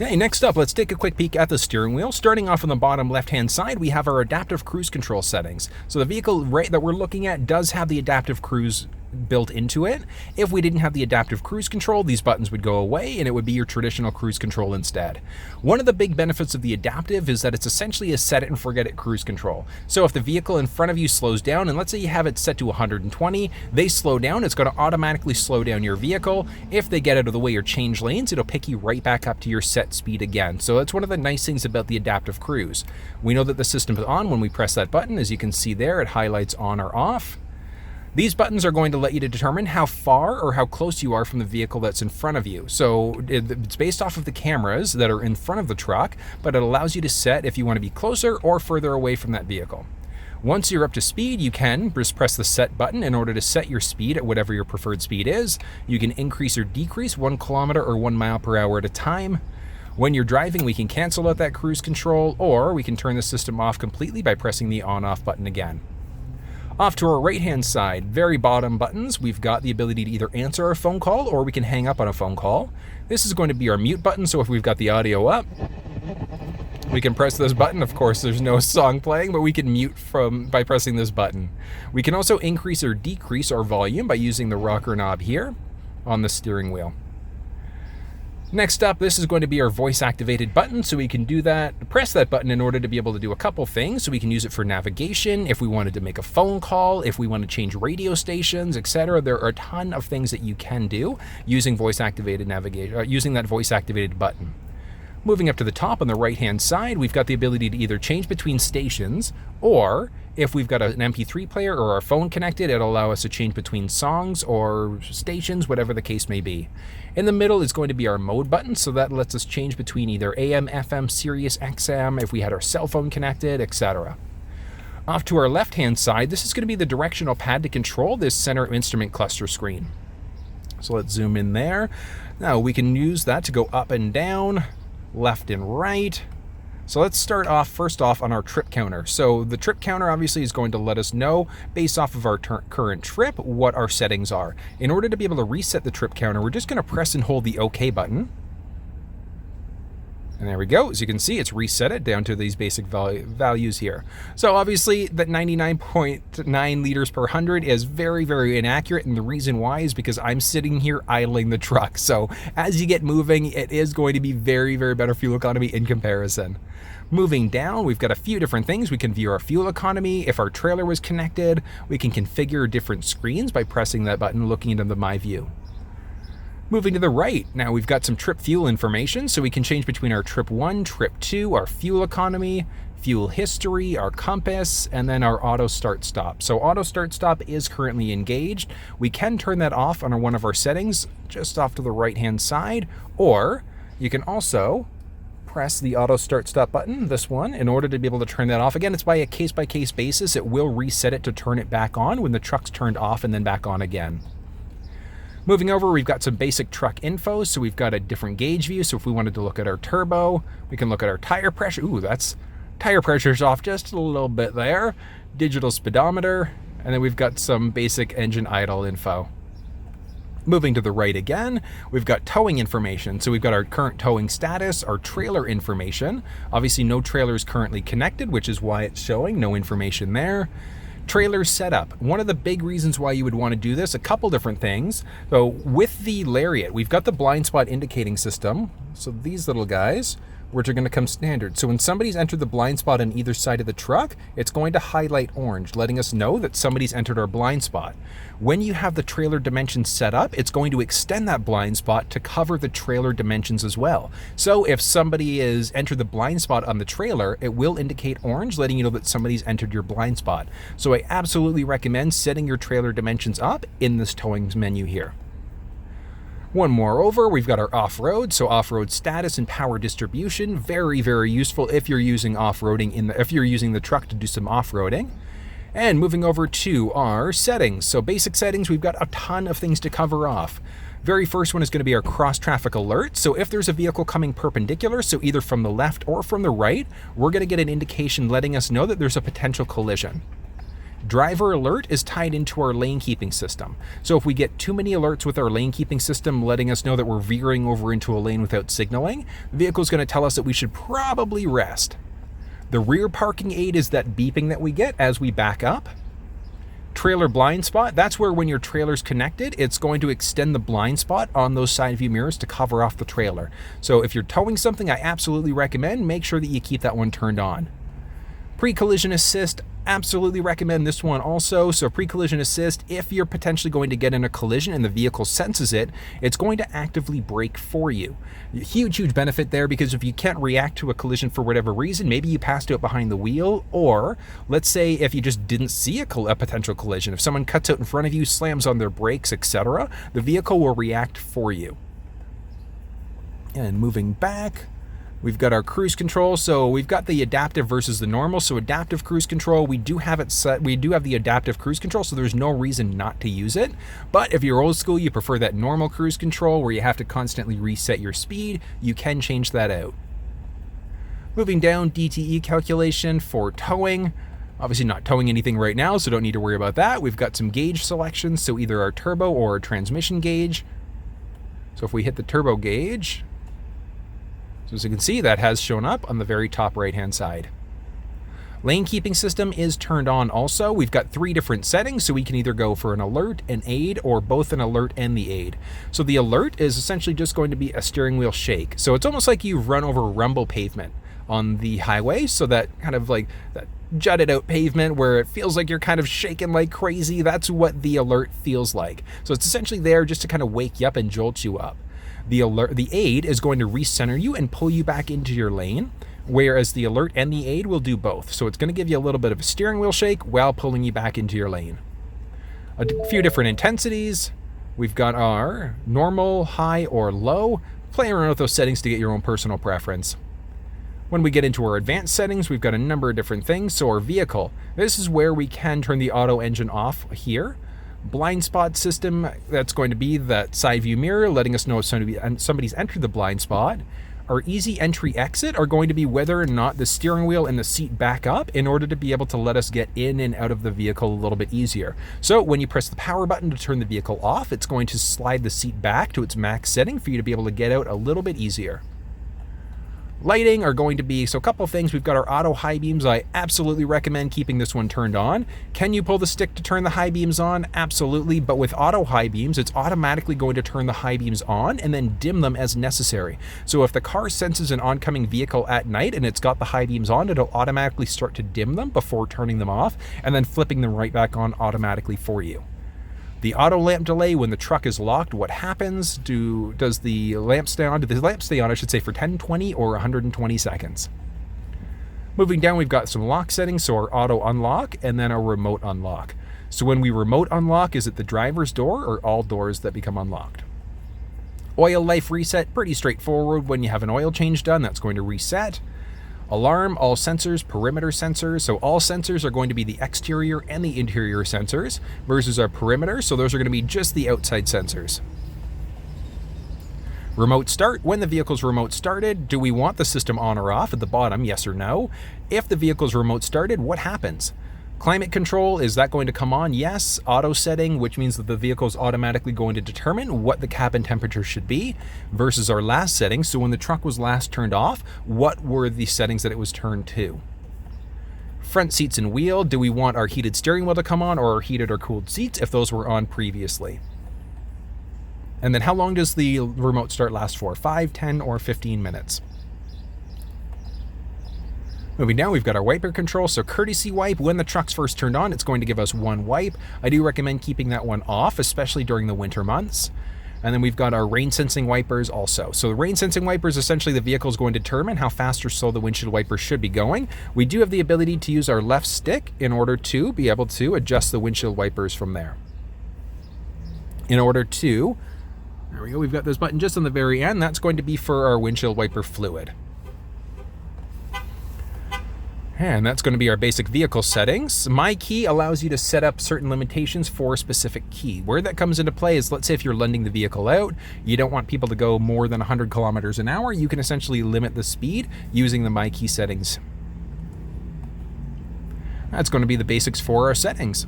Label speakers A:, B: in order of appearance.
A: Hey, next up, let's take a quick peek at the steering wheel. Starting off on the bottom left-hand side, we have our adaptive cruise control settings. So the vehicle that we're looking at does have the adaptive cruise built into it. If we didn't have the adaptive cruise control, these buttons would go away and it would be your traditional cruise control instead. One of the big benefits of the adaptive is that it's essentially a set it and forget it cruise control. So if the vehicle in front of you slows down, and let's say you have it set to 120, they slow down, it's going to automatically slow down your vehicle. If they get out of the way or change lanes, it'll pick you right back up to your set speed again. So that's one of the nice things about the adaptive cruise. We know that the system is on when we press that button. As you can see there, it highlights on or off. These buttons are going to let you to determine how far or how close you are from the vehicle that's in front of you. So it's based off of the cameras that are in front of the truck, but it allows you to set if you want to be closer or further away from that vehicle. Once you're up to speed, you can just press the set button in order to set your speed at whatever your preferred speed is. You can increase or decrease 1 kilometer or 1 mile per hour at a time. When you're driving, we can cancel out that cruise control, or we can turn the system off completely by pressing the on-off button again. Off to our right-hand side, very bottom buttons, we've got the ability to either answer a phone call or we can hang up on a phone call. This is going to be our mute button, so if we've got the audio up, we can press this button. Of course, there's no song playing, but we can mute by pressing this button. We can also increase or decrease our volume by using the rocker knob here on the steering wheel. Next up, this is going to be our voice-activated button, so we can do that, press that button in order to be able to do a couple things. So we can use it for navigation, if we wanted to make a phone call, if we want to change radio stations, etc. There are a ton of things that you can do using voice-activated navigation, using that voice-activated button. Moving up to the top on the right-hand side, we've got the ability to either change between stations, or if we've got an MP3 player or our phone connected, it'll allow us to change between songs or stations, whatever the case may be. In the middle is going to be our mode button, so that lets us change between either AM, FM, Sirius, XM, if we had our cell phone connected, etc. Off to our left-hand side, this is going to be the directional pad to control this center instrument cluster screen. So let's zoom in there. Now we can use that to go up and down, left and right. So let's start off first off on our trip counter. So the trip counter obviously is going to let us know based off of our current trip what our settings are. In order to be able to reset the trip counter, we're just going to press and hold the OK button. And there we go. As you can see, it's reset it down to these basic values here. So obviously that 99.9 liters per 100 is very, very inaccurate. And the reason why is because I'm sitting here idling the truck. So as you get moving, it is going to be very, very better fuel economy in comparison. Moving down, we've got a few different things. We can view our fuel economy. If our trailer was connected, we can configure different screens by pressing that button, looking into the My View. Moving to the right, now we've got some trip fuel information, so we can change between our trip 1, trip 2, our fuel economy, fuel history, our compass, and then our auto start stop. So auto start stop is currently engaged. We can turn that off on one of our settings just off to the right-hand side, or you can also press the auto start stop button, this one, in order to be able to turn that off. Again, it's by a case-by-case basis. It will reset it to turn it back on when the truck's turned off and then back on again. Moving over, we've got some basic truck info. So we've got a different gauge view. So if we wanted to look at our turbo, we can look at our tire pressure. Ooh, that's tire pressure's off just a little bit there. Digital speedometer. And then we've got some basic engine idle info. Moving to the right again, we've got towing information. So we've got our current towing status, our trailer information. Obviously no trailer is currently connected, which is why it's showing no information there. Trailer setup. One of the big reasons why you would want to do this, a couple different things. So with the Lariat, we've got the blind spot indicating system. So these little guys, which are going to come standard. So when somebody's entered the blind spot on either side of the truck, it's going to highlight orange, letting us know that somebody's entered our blind spot. When you have the trailer dimensions set up, it's going to extend that blind spot to cover the trailer dimensions as well. So if somebody has entered the blind spot on the trailer, it will indicate orange, letting you know that somebody's entered your blind spot. So I absolutely recommend setting your trailer dimensions up in this towing menu here. One more over, we've got our off-road, so off-road status and power distribution, very, very useful if you're using off-roading if you're using the truck to do some off-roading. And moving over to our settings. So basic settings, we've got a ton of things to cover off. Very first one is going to be our cross-traffic alert. So if there's a vehicle coming perpendicular, so either from the left or from the right, we're going to get an indication letting us know that there's a potential collision. Driver alert is tied into our lane keeping system. So if we get too many alerts with our lane keeping system letting us know that we're veering over into a lane without signaling, the vehicle is going to tell us that we should probably rest. The rear parking aid is that beeping that we get as we back up. Trailer blind spot, that's where when your trailer's connected, it's going to extend the blind spot on those side view mirrors to cover off the trailer. So if you're towing something, I absolutely recommend make sure that you keep that one turned on. Pre-collision assist, absolutely recommend this one also. So pre-collision assist, if you're potentially going to get in a collision and the vehicle senses it, it's going to actively brake for you. Huge benefit there, because if you can't react to a collision for whatever reason, maybe you passed out behind the wheel, or let's say if you just didn't see a potential collision, if someone cuts out in front of you, slams on their brakes, etc., the vehicle will react for you. And moving back, we've got our cruise control. So we've got the adaptive versus the normal. So adaptive cruise control, we do have it set. We do have the adaptive cruise control, so there's no reason not to use it. But if you're old school, you prefer that normal cruise control where you have to constantly reset your speed, you can change that out. Moving down, Dte calculation for towing. Obviously not towing anything right now, so don't need to worry about that. We've got some gauge selections, so either our turbo or our transmission gauge. So if we hit the turbo gauge, so as you can see, that has shown up on the very top right-hand side. Lane keeping system is turned on also. We've got 3 different settings, so we can either go for an alert, an aid, or both an alert and the aid. So the alert is essentially just going to be a steering wheel shake. So it's almost like you've run over rumble pavement on the highway, so that kind of like that jutted out pavement where it feels like you're kind of shaking like crazy. That's what the alert feels like. So it's essentially there just to kind of wake you up and jolt you up. The aid is going to recenter you and pull you back into your lane, whereas the alert and the aid will do both. So it's going to give you a little bit of a steering wheel shake while pulling you back into your lane. A few different intensities. We've got our normal, high, or low. Play around with those settings to get your own personal preference. When we get into our advanced settings, we've got a number of different things. So our vehicle, this is where we can turn the auto engine off here. Blind spot system, that's going to be that side view mirror letting us know if somebody's entered the blind spot. Our easy entry exit are going to be whether or not the steering wheel and the seat back up in order to be able to let us get in and out of the vehicle a little bit easier. So when you press the power button to turn the vehicle off, it's going to slide the seat back to its max setting for you to be able to get out a little bit easier. Lighting are going to be, so a couple of things. We've got our auto high beams. I absolutely recommend keeping this one turned on. Can you pull the stick to turn the high beams on? Absolutely, but with auto high beams, it's automatically going to turn the high beams on and then dim them as necessary. So if the car senses an oncoming vehicle at night and it's got the high beams on, it'll automatically start to dim them before turning them off and then flipping them right back on automatically for you. The auto lamp delay, when the truck is locked, what happens? Does the lamp stay on? Does the lamp stay on, I should say, for 10, 20, or 120 seconds? Moving down, we've got some lock settings, so our auto unlock and then our remote unlock. So when we remote unlock, is it the driver's door or all doors that become unlocked? Oil life reset, pretty straightforward. When you have an oil change done, that's going to reset. Alarm, all sensors, perimeter sensors. So all sensors are going to be the exterior and the interior sensors versus our perimeter. So those are going to be just the outside sensors. Remote start, when the vehicle's remote started, do we want the system on or off at the bottom, yes or no? If the vehicle's remote started, what happens? Climate control, is that going to come on? Yes. Auto setting, which means that the vehicle is automatically going to determine what the cabin temperature should be versus our last setting. So when the truck was last turned off, what were the settings that it was turned to? Front seats and wheel, do we want our heated steering wheel to come on or our heated or cooled seats if those were on previously? And then how long does the remote start last for? 5, 10, or 15 minutes? Moving down, we've got our wiper control. So courtesy wipe, when the truck's first turned on, it's going to give us one wipe. I do recommend keeping that one off, especially during the winter months. And then we've got our rain sensing wipers also. So the rain sensing wipers, essentially the vehicle is going to determine how fast or slow the windshield wipers should be going. We do have the ability to use our left stick in order to be able to adjust the windshield wipers from there. There we go, we've got this button just on the very end. That's going to be for our windshield wiper fluid. And that's going to be our basic vehicle settings. My key allows you to set up certain limitations for a specific key. Where that comes into play is, let's say if you're lending the vehicle out, you don't want people to go more than 100 kilometers an hour, you can essentially limit the speed using the My Key settings. That's going to be the basics for our settings.